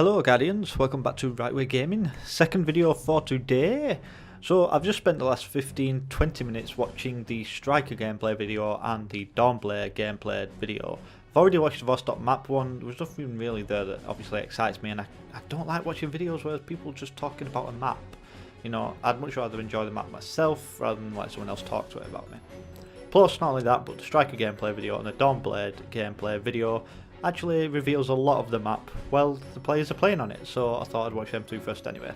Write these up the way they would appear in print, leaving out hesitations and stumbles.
Hello Guardians, welcome back to Right Way Gaming, second video for today. So I've just spent the last 15-20 minutes watching the Striker gameplay video and the Dawnblade gameplay video. I've already watched the Vostok map one. There was nothing really there that obviously excites me, and I don't like watching videos where people just talking about a map. You know, I'd much rather enjoy the map myself rather than let someone else talk to it about me. Plus, not only that, but the Striker gameplay video and the Dawnblade gameplay video actually reveals a lot of the map while the players are playing on it, so I thought I'd watch them two first anyway.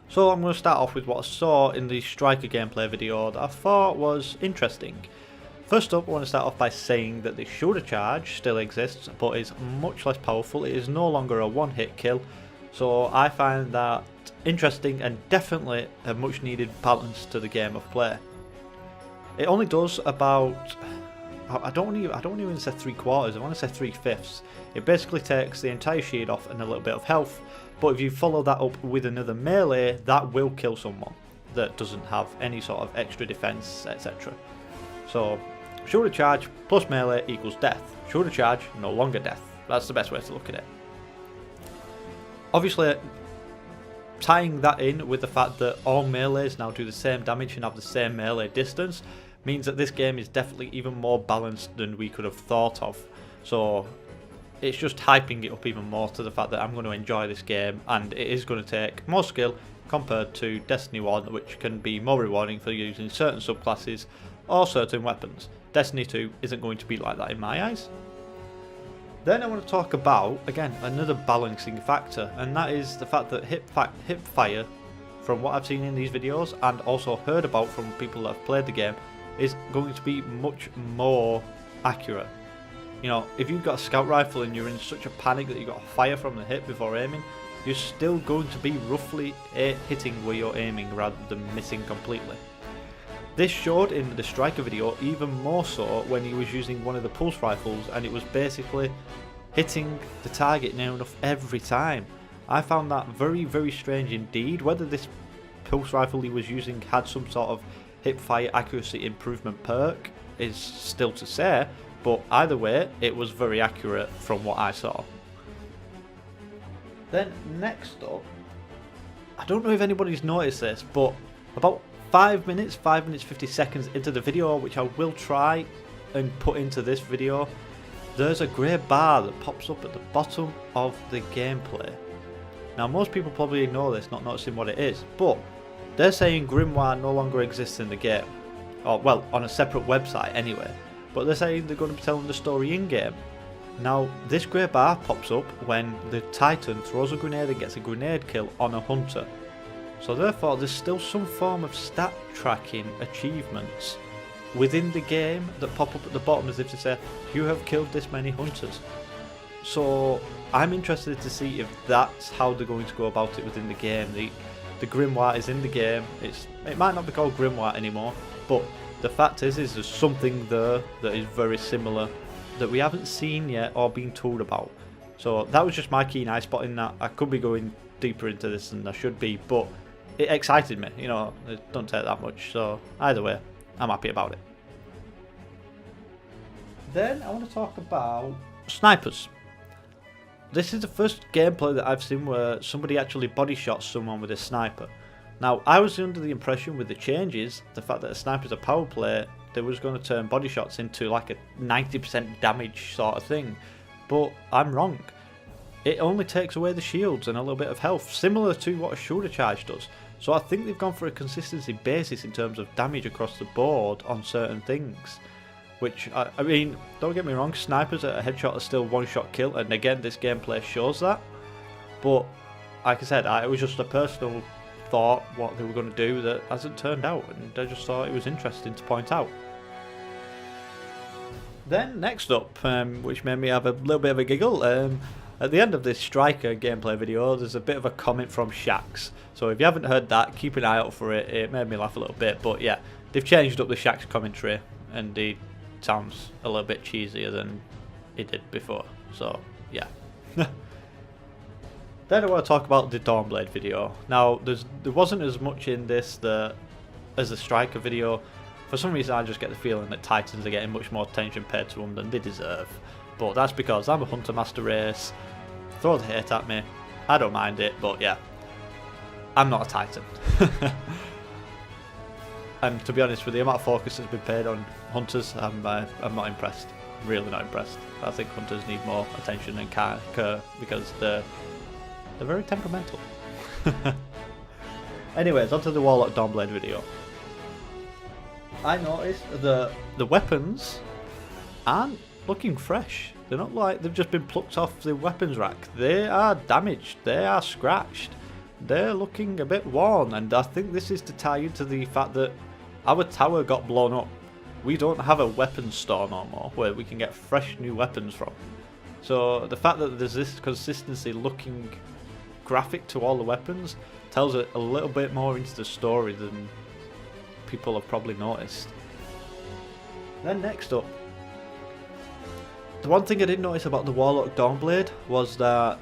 So I'm going to start off with what I saw in the Striker gameplay video that I thought was interesting. First up, I want to start off by saying that the shoulder charge still exists, but is much less powerful. It is no longer a one-hit kill, so I find that interesting and definitely a much needed balance to the game of play. It only does about, I don't even say 3/4, I want to say 3/5. It basically takes the entire shield off and a little bit of health, but if you follow that up with another melee, that will kill someone that doesn't have any sort of extra defense, etc. So shoulder charge plus melee equals death. Shoulder charge, no longer death. That's the best way to look at it. Obviously, tying that in with the fact that all melees now do the same damage and have the same melee distance means that this game is definitely even more balanced than we could have thought of. So it's just hyping it up even more to the fact that I'm going to enjoy this game, and it is going to take more skill compared to Destiny 1, which can be more rewarding for using certain subclasses or certain weapons. Destiny 2 isn't going to be like that in my eyes. Then I want to talk about, again, another balancing factor, and that is the fact that Hipfire, from what I've seen in these videos and also heard about from people that have played the game, is going to be much more accurate. You know, if you've got a scout rifle and you're in such a panic that you've got to fire from the hip before aiming, you're still going to be roughly hitting where you're aiming rather than missing completely. This showed in the Striker video even more so when he was using one of the pulse rifles, and it was basically hitting the target near enough every time. I found that very, very strange indeed. Whether this pulse rifle he was using had some sort of hipfire accuracy improvement perk is still to say, but either way it was very accurate from what I saw. Then next up, I don't know if anybody's noticed this, but about 5 minutes 50 seconds into the video, which I will try and put into this video, there's a grey bar that pops up at the bottom of the gameplay. Now most people probably ignore this, not noticing what it is, but they're saying Grimoire no longer exists in the game, or well, on a separate website anyway, but they're saying they're going to be telling the story in-game. Now this grey bar pops up when the Titan throws a grenade and gets a grenade kill on a hunter. So therefore there's still some form of stat tracking achievements within the game that pop up at the bottom as if to say, you have killed this many hunters. So I'm interested to see if that's how they're going to go about it within the game. The Grimoire is in the game. It might not be called Grimoire anymore, but the fact is there's something there that is very similar that we haven't seen yet or been told about. So that was just my keen eye spotting that. I could be going deeper into this than I should be, but it excited me. You know, it don't take that much. So either way, I'm happy about it. Then I want to talk about snipers. This is the first gameplay that I've seen where somebody actually body shots someone with a sniper. Now, I was under the impression with the changes, the fact that a sniper's a power play, they was going to turn body shots into like a 90% damage sort of thing. But I'm wrong. It only takes away the shields and a little bit of health, similar to what a shoulder charge does. So I think they've gone for a consistency basis in terms of damage across the board on certain things. Which, I mean, don't get me wrong, snipers at a headshot are still one-shot kill, and again, this gameplay shows that. But, like I said, it was just a personal thought what they were going to do that hasn't turned out, and I just thought it was interesting to point out. Then, next up, which made me have a little bit of a giggle, at the end of this Striker gameplay video, there's a bit of a comment from Shax. So if you haven't heard that, keep an eye out for it. It made me laugh a little bit, but yeah, they've changed up the Shax commentary, and he sounds a little bit cheesier than it did before, so yeah. Then I want to talk about the Dawnblade video. Now there wasn't as much in this as the Striker video. For some reason I just get the feeling that Titans are getting much more attention paid to them than they deserve, but that's because I'm a Hunter Master race. throw the hate at me. I don't mind it, but yeah, I'm not a Titan. And to be honest, with the amount of focus that's been paid on hunters, I'm not impressed. Really not impressed. I think hunters need more attention and care because they're very temperamental. Anyways, onto the Warlock Dawnblade video. I noticed the weapons aren't looking fresh. They're not like they've just been plucked off the weapons rack. They are damaged. They are scratched. They're looking a bit worn, and I think this is to tie into the fact that our tower got blown up. We don't have a weapons store no more where we can get fresh new weapons from. So the fact that there's this consistency looking graphic to all the weapons tells it a little bit more into the story than people have probably noticed. Then next up, the one thing I did notice about the Warlock Dawnblade was that,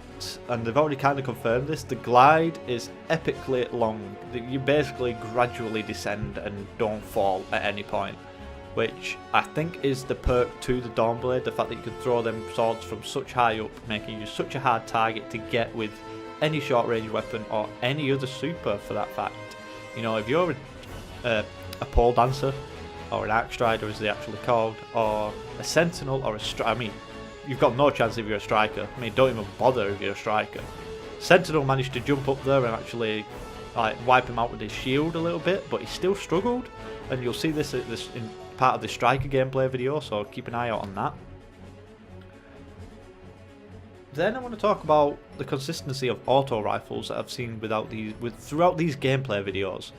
and they've already kind of confirmed this, the glide is epically long. You basically gradually descend and don't fall at any point, which I think is the perk to the Dawnblade, the fact that you can throw them swords from such high up, making you such a hard target to get with any short range weapon or any other super for that fact. You know, if you're a pole dancer, or an axe strider as they actually called, or a sentinel or a striker. I mean, you've got no chance if you're a striker. I mean, don't even bother if you're a striker. Sentinel managed to jump up there and actually like wipe him out with his shield a little bit, but he still struggled, and you'll see this in part of the striker gameplay video, so keep an eye out on that. Then I want to talk about the consistency of auto rifles that I've seen throughout these gameplay videos.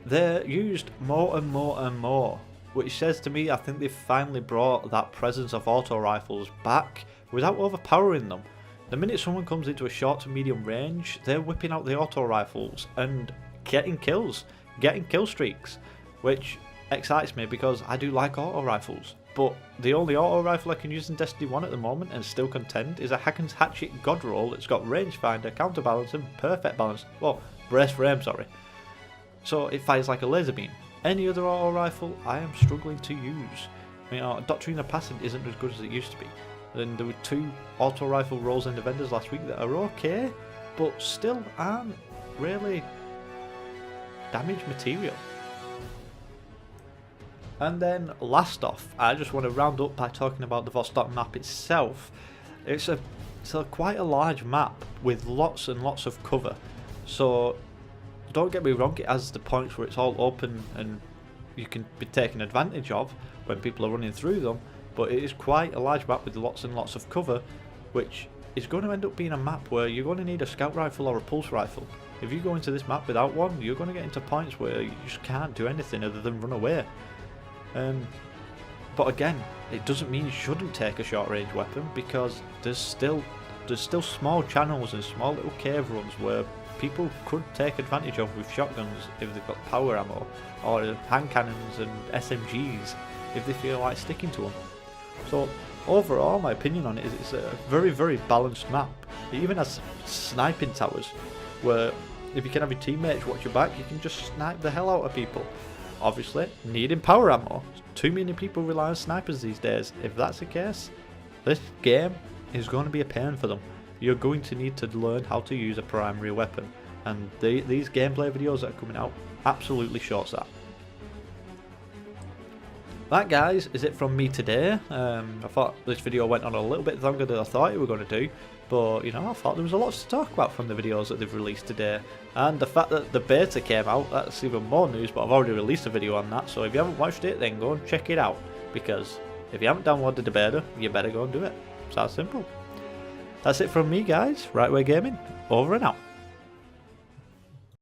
They're used more and more and more, which says to me I think they've finally brought that presence of auto rifles back without overpowering them. The minute someone comes into a short to medium range, they're whipping out the auto rifles and getting kills, getting kill streaks, which excites me because I do like auto rifles. But the only auto rifle I can use in Destiny 1 at the moment and still contend is a Hack and Hatchet God Roll that's got rangefinder, counterbalance and perfect balance. Well, brace frame, sorry. So it fires like a laser beam. Any other auto rifle I am struggling to use. I mean, Doctrina Passant isn't as good as it used to be. Then there were 2 auto rifle rolls in the vendors last week that are okay, but still aren't really damage material. And then last off, I just want to round up by talking about the Vostok map itself. It's quite a large map with lots and lots of cover. So don't get me wrong, it has the points where it's all open and you can be taken advantage of when people are running through them, but it is quite a large map with lots and lots of cover, which is going to end up being a map where you're going to need a scout rifle or a pulse rifle. If you go into this map without one, you're going to get into points where you just can't do anything other than run away. But again, it doesn't mean you shouldn't take a short range weapon, because there's still small channels and small little cave runs where people could take advantage of with shotguns if they've got power ammo, or hand cannons and SMGs if they feel like sticking to them. So overall, my opinion on it is it's a very, very balanced map. It even has sniping towers where if you can have your teammates watch your back, you can just snipe the hell out of people. Obviously, needing power ammo. Too many people rely on snipers these days. If that's the case, this game is going to be a pain for them. You're going to need to learn how to use a primary weapon, and these gameplay videos that are coming out absolutely shows that. That, guys, is it from me today. I thought this video went on a little bit longer than I thought it were going to do, but you know, I thought there was a lot to talk about from the videos that they've released today, and the fact that the beta came out, that's even more news. But I've already released a video on that, so if you haven't watched it, then go and check it out, because if you haven't downloaded the beta, you better go and do it. It's that simple. That's it from me, guys. Right Way Gaming, over and out.